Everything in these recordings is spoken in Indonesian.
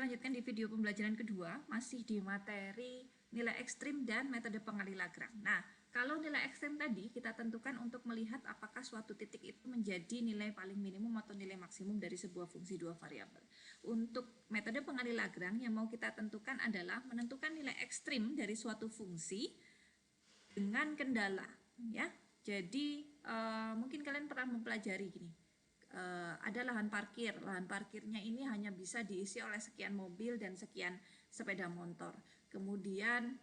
lanjutkan di video pembelajaran kedua, masih di materi nilai ekstrim dan metode pengali Lagrange. Nah, kalau nilai ekstrim tadi kita tentukan untuk melihat apakah suatu titik itu menjadi nilai paling minimum atau nilai maksimum dari sebuah fungsi dua variabel. Untuk metode pengali Lagrange yang mau kita tentukan adalah menentukan nilai ekstrim dari suatu fungsi dengan kendala, ya. Jadi mungkin kalian pernah mempelajari gini. Ada lahan parkir. Lahan parkirnya ini hanya bisa diisi oleh sekian mobil dan sekian sepeda motor. Kemudian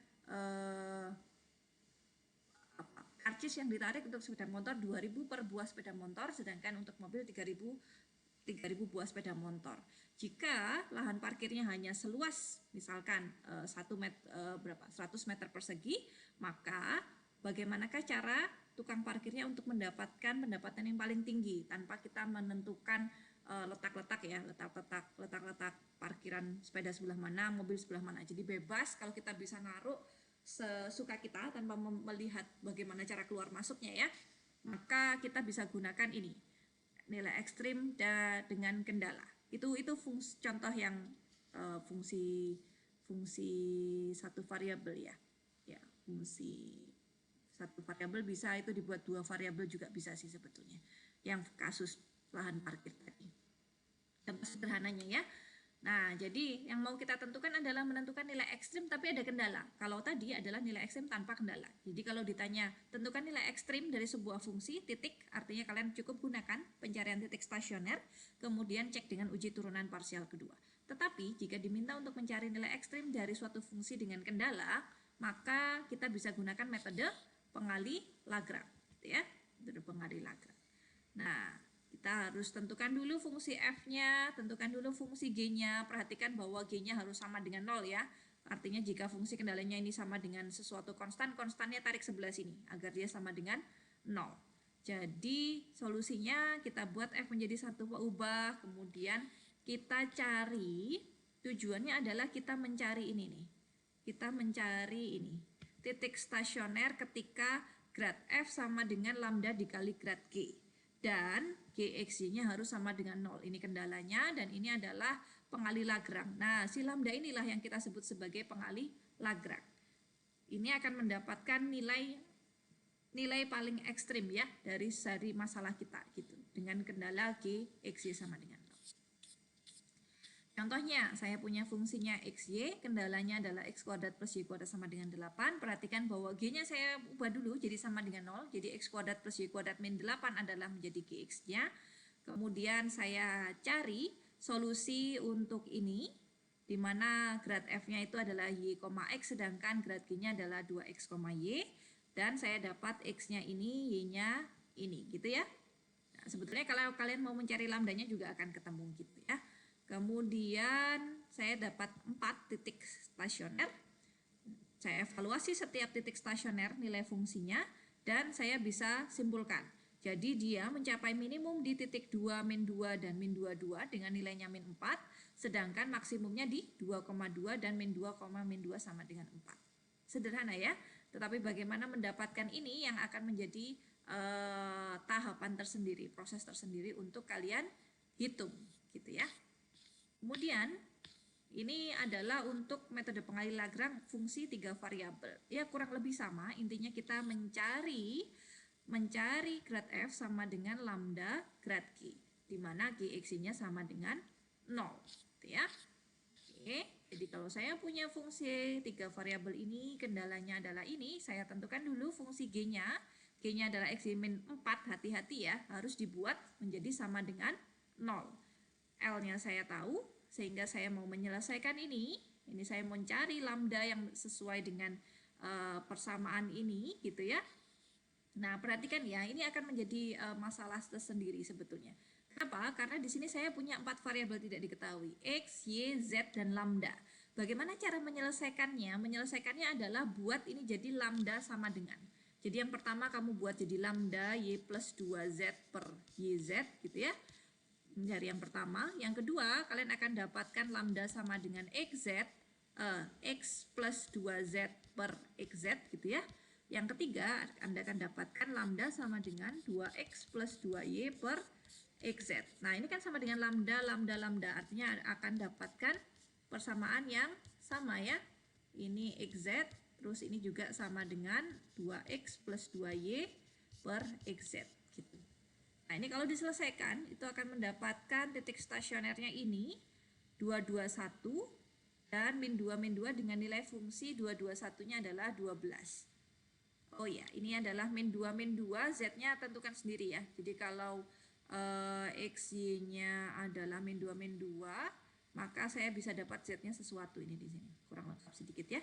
karcis yang ditarik untuk sepeda motor 2.000 per buah sepeda motor, sedangkan untuk mobil 3.000 buah sepeda motor. Jika lahan parkirnya hanya seluas misalkan 100 meter persegi, maka bagaimanakah cara tukang parkirnya untuk mendapatkan pendapatan yang paling tinggi tanpa kita menentukan letak-letak parkiran sepeda sebelah mana, mobil sebelah mana. Jadi bebas, kalau kita bisa naruh sesuka kita tanpa melihat bagaimana cara keluar masuknya ya, maka kita bisa gunakan ini nilai ekstrim dengan kendala. Itu contoh yang fungsi satu variabel ya, fungsi satu variabel bisa itu dibuat dua variabel juga bisa sih sebetulnya, yang kasus lahan parkir tadi. Contoh sederhananya ya. Nah, jadi yang mau kita tentukan adalah menentukan nilai ekstrim tapi ada kendala. Kalau tadi adalah nilai ekstrim tanpa kendala. Jadi kalau ditanya tentukan nilai ekstrim dari sebuah fungsi, titik, artinya kalian cukup gunakan pencarian titik stasioner, kemudian cek dengan uji turunan parsial kedua. Tetapi jika diminta untuk mencari nilai ekstrim dari suatu fungsi dengan kendala, maka kita bisa gunakan metode pengali Lagrange, gitu ya, metode pengali Lagrange. Nah, kita harus tentukan dulu fungsi f-nya, tentukan dulu fungsi g-nya, perhatikan bahwa g-nya harus sama dengan 0 ya. Artinya jika fungsi kendalanya ini sama dengan sesuatu konstan, konstannya tarik sebelah sini agar dia sama dengan 0. Jadi solusinya kita buat f menjadi 1 ubah, kemudian kita cari, tujuannya adalah kita mencari ini nih. Kita mencari ini, titik stasioner ketika grad f sama dengan lambda dikali grad g. Dan GXY-nya harus sama dengan 0. Ini kendalanya dan ini adalah pengali Lagrange. Nah, si lambda inilah yang kita sebut sebagai pengali Lagrange. Ini akan mendapatkan nilai paling ekstrim ya dari masalah kita gitu. Dengan kendala GXY sama dengan 0. Contohnya, saya punya fungsinya XY, kendalanya adalah X kuadrat plus Y kuadrat sama dengan 8. Perhatikan bahwa G-nya saya ubah dulu jadi sama dengan 0. Jadi X kuadrat plus Y kuadrat min 8 adalah menjadi GX-nya. Kemudian saya cari solusi untuk ini, di mana grad F-nya itu adalah Y, X, sedangkan grad G-nya adalah 2X, Y. Dan saya dapat X-nya ini, Y-nya ini, gitu ya. Nah, sebetulnya kalau kalian mau mencari lambdanya juga akan ketemu gitu ya. Kemudian saya dapat 4 titik stasioner. Saya evaluasi setiap titik stasioner nilai fungsinya dan saya bisa simpulkan. Jadi dia mencapai minimum di titik 2, min 2, dan min 22 dengan nilainya min 4. Sedangkan maksimumnya di 2,2 dan min 2, min 2 sama dengan 4. Sederhana ya, tetapi bagaimana mendapatkan ini yang akan menjadi tahapan tersendiri, proses tersendiri untuk kalian hitung gitu ya. Kemudian ini adalah untuk metode pengali Lagrange fungsi 3 variabel. Ya kurang lebih sama, intinya kita mencari grad f sama dengan lambda grad g, di mana GX-nya sama dengan 0, gitu ya. Oke, jadi kalau saya punya fungsi 3 variabel ini, kendalanya adalah ini, saya tentukan dulu fungsi g-nya. G-nya adalah x min 4, hati-hati ya, harus dibuat menjadi sama dengan 0. L-nya saya tahu, sehingga saya mau menyelesaikan ini saya mau cari lambda yang sesuai dengan persamaan ini gitu ya. Nah, perhatikan ya, ini akan menjadi masalah tersendiri sebetulnya. Kenapa? Karena di sini saya punya 4 variabel tidak diketahui, X, Y, Z, dan lambda. Bagaimana cara menyelesaikannya? Menyelesaikannya adalah buat ini jadi lambda sama dengan. Jadi yang pertama kamu buat jadi lambda Y plus 2Z per YZ gitu ya. Dari yang pertama, yang kedua kalian akan dapatkan lambda sama dengan XZ, X plus 2Z per XZ gitu ya. Yang ketiga, Anda akan dapatkan lambda sama dengan 2X plus 2Y per XZ. Nah, ini kan sama dengan lambda, artinya akan dapatkan persamaan yang sama ya. Ini XZ, terus ini juga sama dengan 2X plus 2Y per XZ gitu. Nah, ini kalau diselesaikan itu akan mendapatkan titik stasionernya ini 221 dan min 2 dengan nilai fungsi 221-nya adalah 12. Oh ya, ini adalah min 2 Z-nya tentukan sendiri ya. Jadi kalau XY-nya adalah min 2 maka saya bisa dapat Z-nya sesuatu ini di sini. Kurang lengkap sedikit ya.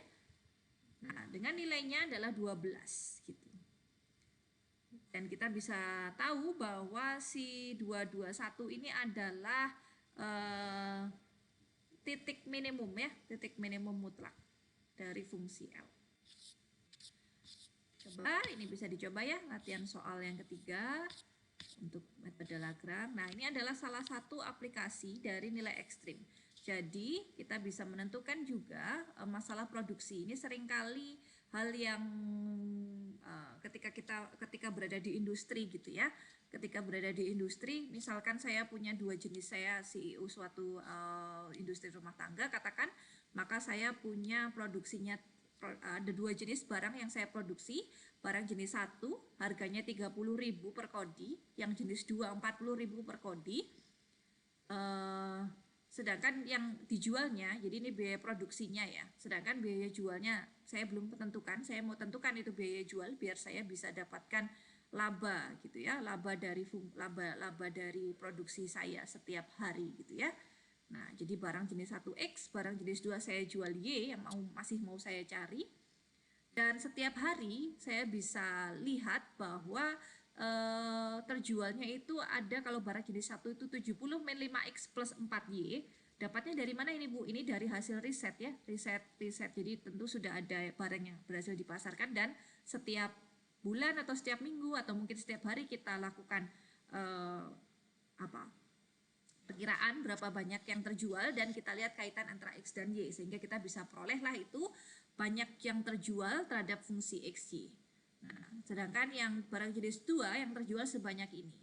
Nah, dengan nilainya adalah 12 gitu. Dan kita bisa tahu bahwa si 221 ini adalah titik minimum ya, titik minimum mutlak dari fungsi L. Coba ini bisa dicoba ya, latihan soal yang ketiga untuk metode Lagrange. Nah, ini adalah salah satu aplikasi dari nilai ekstrim. Jadi, kita bisa menentukan juga masalah produksi. Ini seringkali hal yang ketika berada di industri gitu ya. Ketika berada di industri, misalkan saya punya dua jenis, saya CEO suatu industri rumah tangga katakan, maka saya punya produksinya ada dua jenis barang yang saya produksi. Barang jenis 1 harganya 30.000 per kodi, yang jenis 2 40.000 per kodi. Sedangkan yang dijualnya, jadi ini biaya produksinya ya, sedangkan biaya jualnya saya belum tentukan. Saya mau tentukan itu biaya jual biar saya bisa dapatkan laba gitu ya, laba dari produksi saya setiap hari gitu ya. Nah, jadi barang jenis 1X, barang jenis 2 saya jual Y yang masih mau saya cari. Dan setiap hari saya bisa lihat bahwa terjualnya itu ada, kalau barang jenis 1 itu 70 min 5X plus 4Y. Dapatnya dari mana ini Bu? Ini dari hasil riset ya, riset. Jadi tentu sudah ada barang yang berhasil dipasarkan dan setiap bulan atau setiap minggu atau mungkin setiap hari kita lakukan perkiraan berapa banyak yang terjual dan kita lihat kaitan antara X dan Y sehingga kita bisa perolehlah itu banyak yang terjual terhadap fungsi XY. Nah, sedangkan yang barang jenis 2 yang terjual sebanyak ini.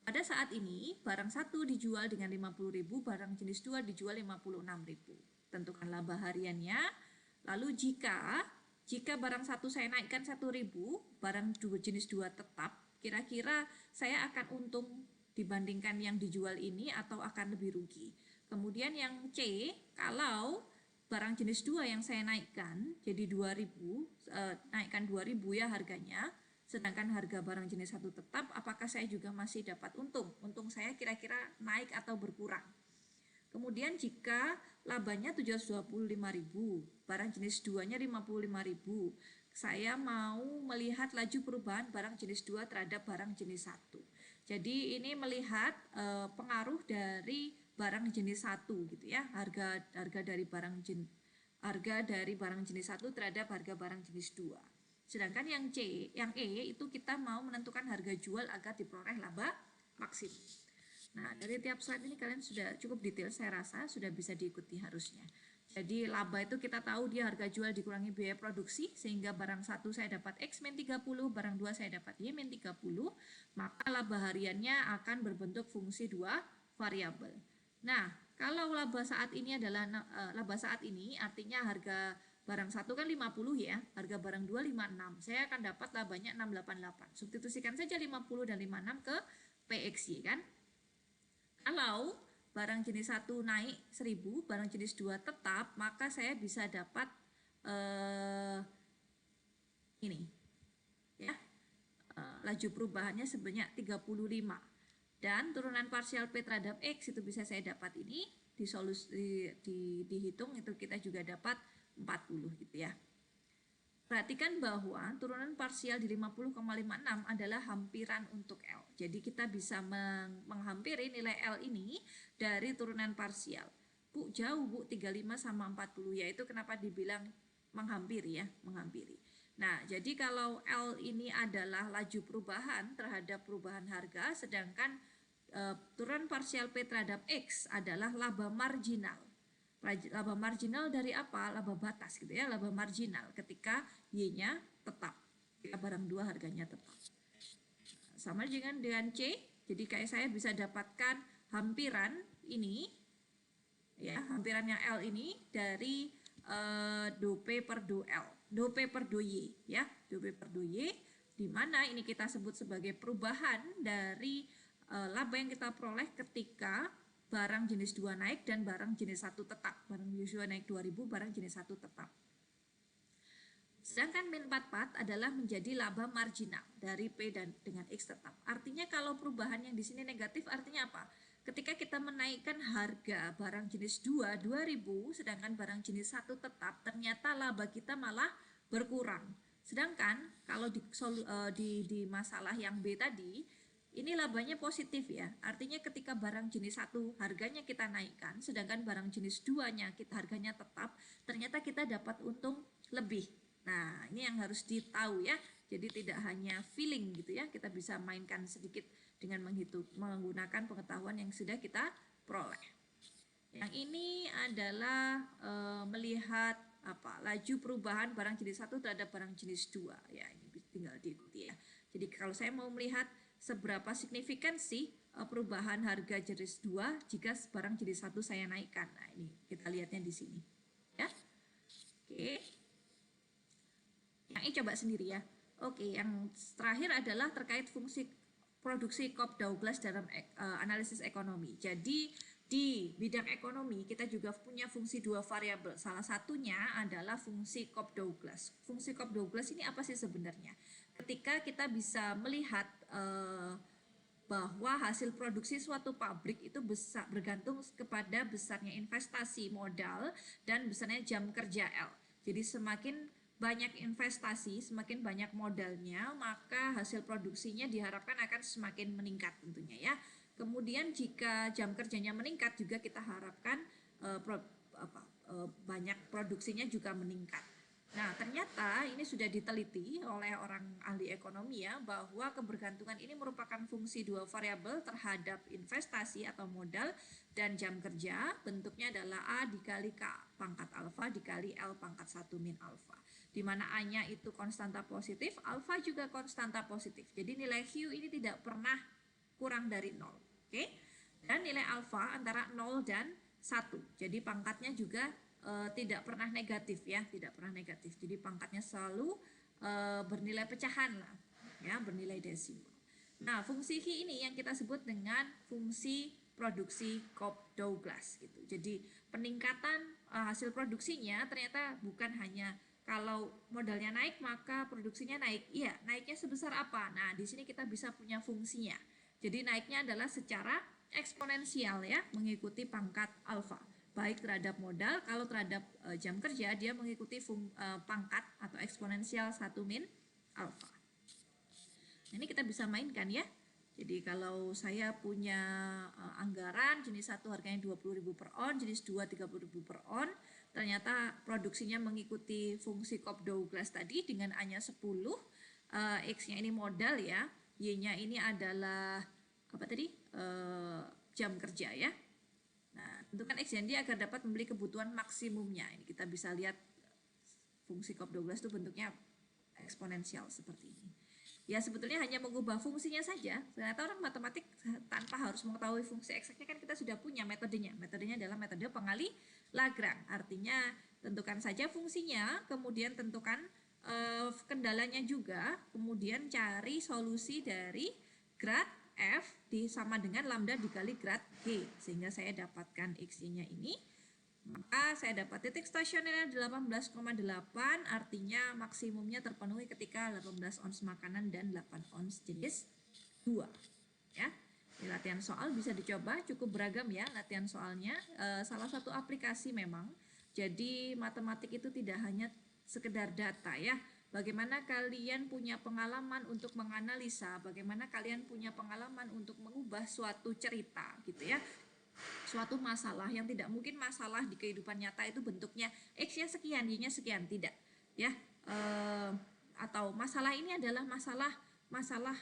Pada saat ini barang 1 dijual dengan 50.000, barang jenis 2 dijual 56.000. Tentukan laba hariannya. Lalu jika barang 1 saya naikkan 1.000, barang jenis 2 tetap, kira-kira saya akan untung dibandingkan yang dijual ini atau akan lebih rugi. Kemudian yang C, kalau barang jenis 2 yang saya naikkan jadi 2.000, naikkan 2.000 ya harganya, sedangkan harga barang jenis 1 tetap, apakah saya juga masih dapat untung? Untung saya kira-kira naik atau berkurang. Kemudian jika labanya 725.000, barang jenis 2-nya 55.000, saya mau melihat laju perubahan barang jenis 2 terhadap barang jenis 1. Jadi ini melihat pengaruh dari barang jenis 1 gitu ya, harga dari barang jenis 1 terhadap harga barang jenis 2. Sedangkan yang E itu kita mau menentukan harga jual agar diperoleh laba maksimum. Nah, dari tiap slide ini kalian sudah cukup detail, saya rasa sudah bisa diikuti harusnya. Jadi laba itu kita tahu dia harga jual dikurangi biaya produksi, sehingga barang 1 saya dapat X min 30, barang 2 saya dapat Y min 30, maka laba hariannya akan berbentuk fungsi 2 variabel. Nah, kalau laba saat ini adalah laba saat ini artinya harga barang 1 kan 50 ya, harga barang 2 56. Saya akan dapat labanya 688. Substitusikan saja 50 dan 56 ke PXY kan. Kalau barang jenis 1 naik 1000, barang jenis 2 tetap, maka saya bisa dapat ini ya, laju perubahannya sebanyak 35, dan turunan parsial P terhadap X itu bisa saya dapat ini dihitung, itu kita juga dapat 40 gitu ya. Perhatikan bahwa turunan parsial di 50,56 adalah hampiran untuk L. Jadi kita bisa menghampiri nilai L ini dari turunan parsial. Bu, jauh Bu, 35 sama 40, yaitu kenapa dibilang menghampiri ya, menghampiri. Nah, jadi kalau L ini adalah laju perubahan terhadap perubahan harga, sedangkan turunan parsial P terhadap X adalah laba marginal. Laba marginal dari apa? Laba batas gitu ya, laba marginal ketika Y-nya tetap, ketika barang 2 harganya tetap. Sama dengan C, jadi kayak saya bisa dapatkan hampiran ini ya, hampirannya L ini dari do P per do L, do P per do Y ya, do P per do Y, di mana ini kita sebut sebagai perubahan dari laba yang kita peroleh ketika barang jenis 2 naik dan barang jenis 1 tetap. Barang jenis 2 naik 2000, barang jenis 1 tetap. Sedangkan min 44 adalah menjadi laba marginal dari P dan dengan X tetap. Artinya kalau perubahan yang di sini negatif artinya apa? Ketika kita menaikkan harga barang jenis 2 2000 sedangkan barang jenis 1 tetap, ternyata laba kita malah berkurang. Sedangkan kalau di masalah yang B tadi, ini labanya positif ya. Artinya ketika barang jenis 1 harganya kita naikkan, sedangkan barang jenis 2-nya harganya tetap, ternyata kita dapat untung lebih. Nah, ini yang harus ditahu ya. Jadi tidak hanya feeling gitu ya, kita bisa mainkan sedikit dengan menggunakan pengetahuan yang sudah kita peroleh. Yang ini adalah melihat laju perubahan barang jenis 1 terhadap barang jenis 2 ya, ini tinggal diikuti ya. Jadi kalau saya mau melihat seberapa signifikan sih perubahan harga jenis 2 jika barang jenis 1 saya naikkan. Nah, ini kita lihatnya di sini ya. Oke. Yang ini coba sendiri ya. Oke, yang terakhir adalah terkait fungsi produksi Cobb-Douglas dalam analisis ekonomi. Jadi di bidang ekonomi kita juga punya fungsi 2 variabel. Salah satunya adalah fungsi Cobb-Douglas. Fungsi Cobb-Douglas ini apa sih sebenarnya? Ketika kita bisa melihat bahwa hasil produksi suatu pabrik itu bergantung kepada besarnya investasi modal dan besarnya jam kerja L. Jadi semakin banyak investasi, semakin banyak modalnya, maka hasil produksinya diharapkan akan semakin meningkat tentunya ya. Kemudian jika jam kerjanya meningkat juga kita harapkan banyak produksinya juga meningkat. Nah, ternyata ini sudah diteliti oleh orang ahli ekonomi ya, bahwa kebergantungan ini merupakan fungsi 2 variabel terhadap investasi atau modal dan jam kerja. Bentuknya adalah A dikali K pangkat alfa dikali L pangkat 1 min alfa. Di mana A-nya itu konstanta positif, alfa juga konstanta positif. Jadi nilai Q ini tidak pernah kurang dari 0. Oke? Dan nilai alfa antara 0 dan 1. Jadi pangkatnya juga tidak pernah negatif ya, tidak pernah negatif. Jadi pangkatnya selalu bernilai pecahan lah, ya, bernilai desimal. Nah, fungsi Q ini yang kita sebut dengan fungsi produksi Cobb-Douglas gitu. Jadi peningkatan hasil produksinya ternyata bukan hanya kalau modalnya naik maka produksinya naik. Iya, naiknya sebesar apa? Nah, di sini kita bisa punya fungsinya. Jadi naiknya adalah secara eksponensial ya, mengikuti pangkat alfa. Baik terhadap modal, kalau terhadap jam kerja dia mengikuti pangkat atau eksponensial 1 min alfa. Ini kita bisa mainkan ya. Jadi kalau saya punya anggaran jenis 1 harganya 20.000 per on, jenis 2 30.000 per on, ternyata produksinya mengikuti fungsi Cobb-Douglas tadi dengan A-nya 10, X-nya ini modal ya, Y-nya ini adalah apa tadi? Jam kerja ya. Nah, tentukan X dan Y agar dapat membeli kebutuhan maksimumnya. Ini kita bisa lihat fungsi Cobb-Douglas itu bentuknya eksponensial seperti ini. Ya sebetulnya hanya mengubah fungsinya saja. Ternyata orang matematik tanpa harus mengetahui fungsi eksaknya kan kita sudah punya metodenya. Metodenya adalah metode pengali Lagrange. Artinya tentukan saja fungsinya, kemudian tentukan kendalanya juga, kemudian cari solusi dari grad F sama dengan lambda dikali grad G, sehingga saya dapatkan X-nya ini. Maka saya dapat titik stasionernya 18,8, artinya maksimumnya terpenuhi ketika 18 ons makanan dan 8 ons jenis 2 ya. Di latihan soal bisa dicoba, cukup beragam ya latihan soalnya. Salah satu aplikasi memang. Jadi matematik itu tidak hanya sekedar data ya. Bagaimana kalian punya pengalaman untuk menganalisa, bagaimana kalian punya pengalaman untuk mengubah suatu cerita gitu ya. Suatu masalah yang tidak mungkin masalah di kehidupan nyata itu bentuknya X-nya sekian, Y-nya sekian, tidak ya. Atau masalah ini adalah masalah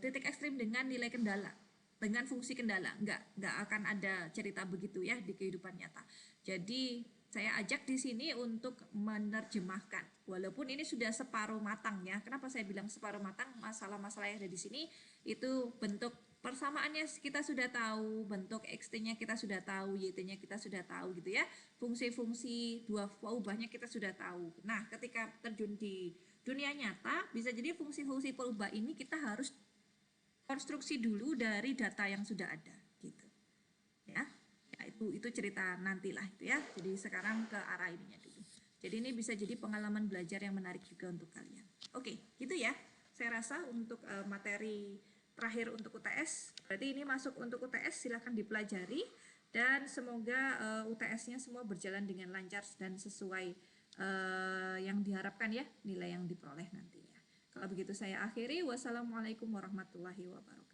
titik ekstrim dengan nilai kendala, dengan fungsi kendala. Enggak akan ada cerita begitu ya di kehidupan nyata. Jadi saya ajak di sini untuk menerjemahkan. Walaupun ini sudah separuh matang ya. Kenapa saya bilang separuh matang? Masalah-masalah yang ada di sini itu bentuk Persamaannya kita sudah tahu, bentuk xt-nya kita sudah tahu, yt-nya kita sudah tahu gitu ya. Fungsi-fungsi dua perubahannya kita sudah tahu. Nah, ketika terjun di dunia nyata, bisa jadi fungsi-fungsi perubah ini kita harus konstruksi dulu dari data yang sudah ada gitu. Ya. Ya itu cerita nantilah itu ya. Jadi sekarang ke arah ininya dulu. Jadi ini bisa jadi pengalaman belajar yang menarik juga untuk kalian. Oke, gitu ya. Saya rasa untuk materi terakhir untuk UTS, berarti ini masuk untuk UTS, silahkan dipelajari dan semoga UTS-nya semua berjalan dengan lancar dan sesuai yang diharapkan ya, nilai yang diperoleh nantinya. Kalau begitu saya akhiri, wassalamualaikum warahmatullahi wabarakatuh.